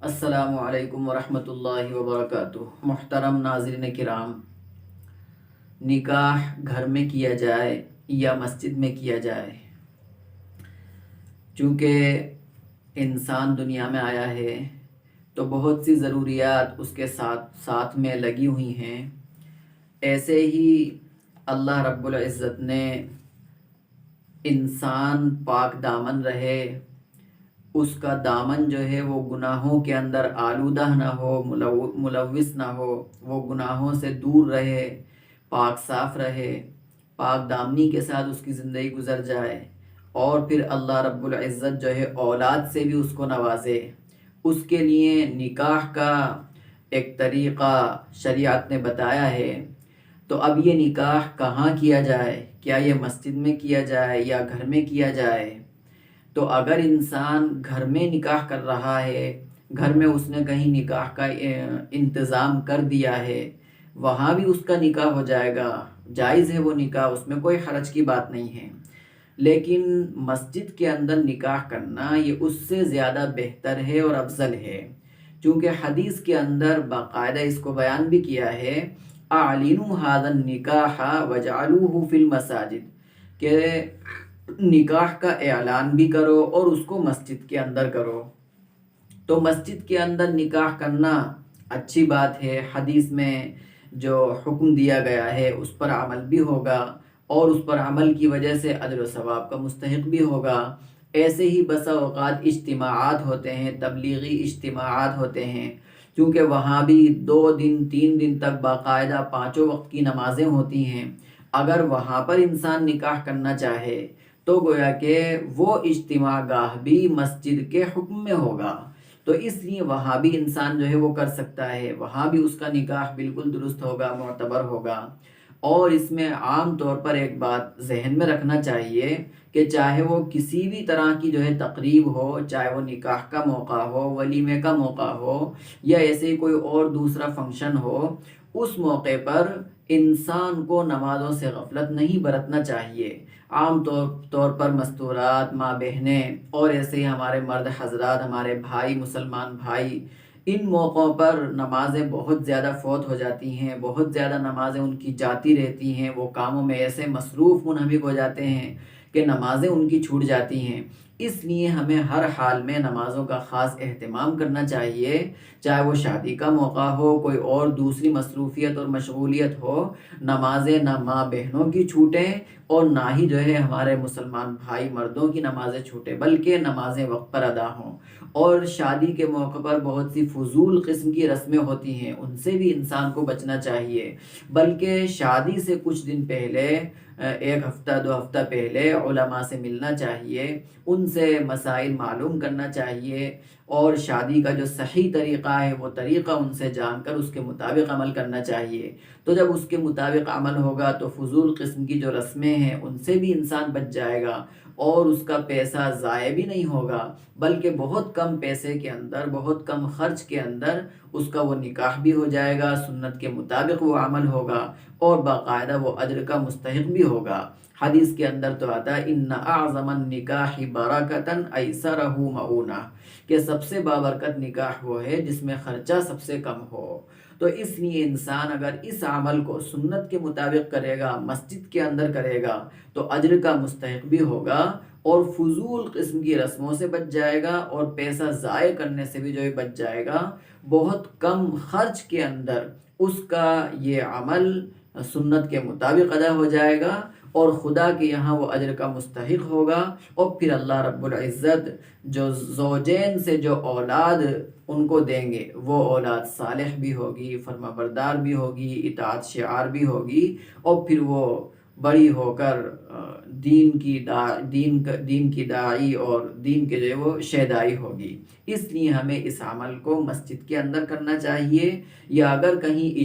السلام علیکم ورحمۃ اللہ وبرکاتہ۔ محترم ناظرین کرام، نکاح گھر میں کیا جائے یا مسجد میں کیا جائے، چونکہ انسان دنیا میں آیا ہے تو بہت سی ضروریات اس کے ساتھ میں لگی ہوئی ہیں۔ ایسے ہی اللہ رب العزت نے انسان پاک دامن رہے، اس کا دامن جو ہے وہ گناہوں کے اندر آلودہ نہ ہو، ملوث نہ ہو، وہ گناہوں سے دور رہے، پاک صاف رہے، پاک دامنی کے ساتھ اس کی زندگی گزر جائے، اور پھر اللہ رب العزت جو ہے اولاد سے بھی اس کو نوازے۔ اس کے لیے نکاح کا ایک طریقہ شریعت نے بتایا ہے۔ تو اب یہ نکاح کہاں کیا جائے؟ کیا یہ مسجد میں کیا جائے یا گھر میں کیا جائے؟ تو اگر انسان گھر میں نکاح کر رہا ہے، گھر میں اس نے کہیں نکاح کا انتظام کر دیا ہے، وہاں بھی اس کا نکاح ہو جائے گا، جائز ہے وہ نکاح، اس میں کوئی حرج کی بات نہیں ہے۔ لیکن مسجد کے اندر نکاح کرنا یہ اس سے زیادہ بہتر ہے اور افضل ہے، چونکہ حدیث کے اندر باقاعدہ اس کو بیان بھی کیا ہے، اعلنوا ھذا النکاح وجعلوہ فی المساجد، کہ نکاح کا اعلان بھی کرو اور اس کو مسجد کے اندر کرو۔ تو مسجد کے اندر نکاح کرنا اچھی بات ہے، حدیث میں جو حکم دیا گیا ہے اس پر عمل بھی ہوگا، اور اس پر عمل کی وجہ سے اجر و ثواب کا مستحق بھی ہوگا۔ ایسے ہی بسا اوقات اجتماعات ہوتے ہیں، تبلیغی اجتماعات ہوتے ہیں، کیونکہ وہاں بھی 2 دن 3 دن تک باقاعدہ 5 وقت کی نمازیں ہوتی ہیں۔ اگر وہاں پر انسان نکاح کرنا چاہے تو گویا کہ وہ اجتماع گاہ بھی مسجد کے حکم میں ہوگا، تو اس لیے وہاں بھی انسان جو ہے وہ کر سکتا ہے، وہاں بھی اس کا نکاح بالکل درست ہوگا، معتبر ہوگا۔ اور اس میں عام طور پر ایک بات ذہن میں رکھنا چاہیے کہ چاہے وہ کسی بھی طرح کی جو ہے تقریب ہو، چاہے وہ نکاح کا موقع ہو، ولیمے کا موقع ہو، یا ایسے کوئی اور دوسرا فنکشن ہو، اس موقع پر انسان کو نمازوں سے غفلت نہیں برتنا چاہیے۔ عام طور پر مستورات، ماں بہنیں، اور ایسے ہی ہمارے مرد حضرات، ہمارے بھائی، مسلمان بھائی، ان موقعوں پر نمازیں بہت زیادہ فوت ہو جاتی ہیں، بہت زیادہ نمازیں ان کی جاتی رہتی ہیں، وہ کاموں میں ایسے مصروف منہمک ہو جاتے ہیں کہ نمازیں ان کی چھوٹ جاتی ہیں۔ اس لیے ہمیں ہر حال میں نمازوں کا خاص اہتمام کرنا چاہیے، چاہے وہ شادی کا موقع ہو، کوئی اور دوسری مصروفیت اور مشغولیت ہو، نمازیں نہ ماں بہنوں کی چھوٹیں اور نہ ہی جو ہے ہمارے مسلمان بھائی مردوں کی نمازیں چھوٹیں، بلکہ نمازیں وقت پر ادا ہوں۔ اور شادی کے موقع پر بہت سی فضول قسم کی رسمیں ہوتی ہیں، ان سے بھی انسان کو بچنا چاہیے، بلکہ شادی سے کچھ دن پہلے، 1 ہفتہ 2 ہفتہ پہلے علماء سے ملنا چاہیے، ان سے مسائل معلوم کرنا چاہیے، اور شادی کا جو صحیح طریقہ ہے وہ طریقہ ان سے جان کر اس کے مطابق عمل کرنا چاہیے۔ تو جب اس کے مطابق عمل ہوگا تو فضول قسم کی جو رسمیں ہیں ان سے بھی انسان بچ جائے گا، اور اس کا پیسہ ضائع بھی نہیں ہوگا، بلکہ بہت کم پیسے کے اندر، بہت کم خرچ کے اندر اس کا وہ نکاح بھی ہو جائے گا، سنت کے مطابق وہ عمل ہوگا، اور باقاعدہ وہ اجر کا مستحق بھی ہوگا۔ حدیث کے اندر تو آتا ہے ان اعظم النکاح برکتاً ایسرہ مؤونہ، کہ سب سے بابرکت نکاح وہ ہے جس میں خرچہ سب سے کم ہو۔ تو اس لیے انسان اگر اس عمل کو سنت کے مطابق کرے گا، مسجد کے اندر کرے گا، تو اجر کا مستحق بھی ہوگا، اور فضول قسم کی رسموں سے بچ جائے گا، اور پیسہ ضائع کرنے سے بھی جو ہے بچ جائے گا۔ بہت کم خرچ کے اندر اس کا یہ عمل سنت کے مطابق ادا ہو جائے گا، اور خدا کے یہاں وہ اجر کا مستحق ہوگا، اور پھر اللہ رب العزت جو زوجین سے جو اولاد ان کو دیں گے، وہ اولاد صالح بھی ہوگی، فرما بردار بھی ہوگی، اطاعت شعار بھی ہوگی، اور پھر وہ بڑی ہو کر دین کی داعی اور دین کے جو ہے وہ شیدائی ہوگی۔ اس لیے ہمیں اس عمل کو مسجد کے اندر کرنا چاہیے، یا اگر کہیں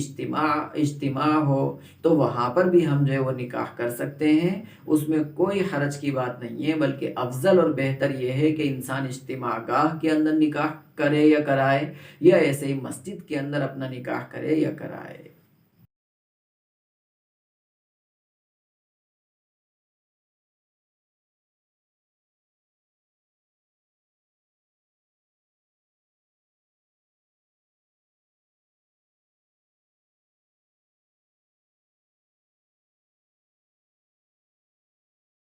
اجتماع ہو تو وہاں پر بھی ہم جو ہے وہ نکاح کر سکتے ہیں، اس میں کوئی حرج کی بات نہیں ہے، بلکہ افضل اور بہتر یہ ہے کہ انسان اجتماع گاہ کے اندر نکاح کرے یا کرائے، یا ایسے ہی مسجد کے اندر اپنا نکاح کرے یا کرائے۔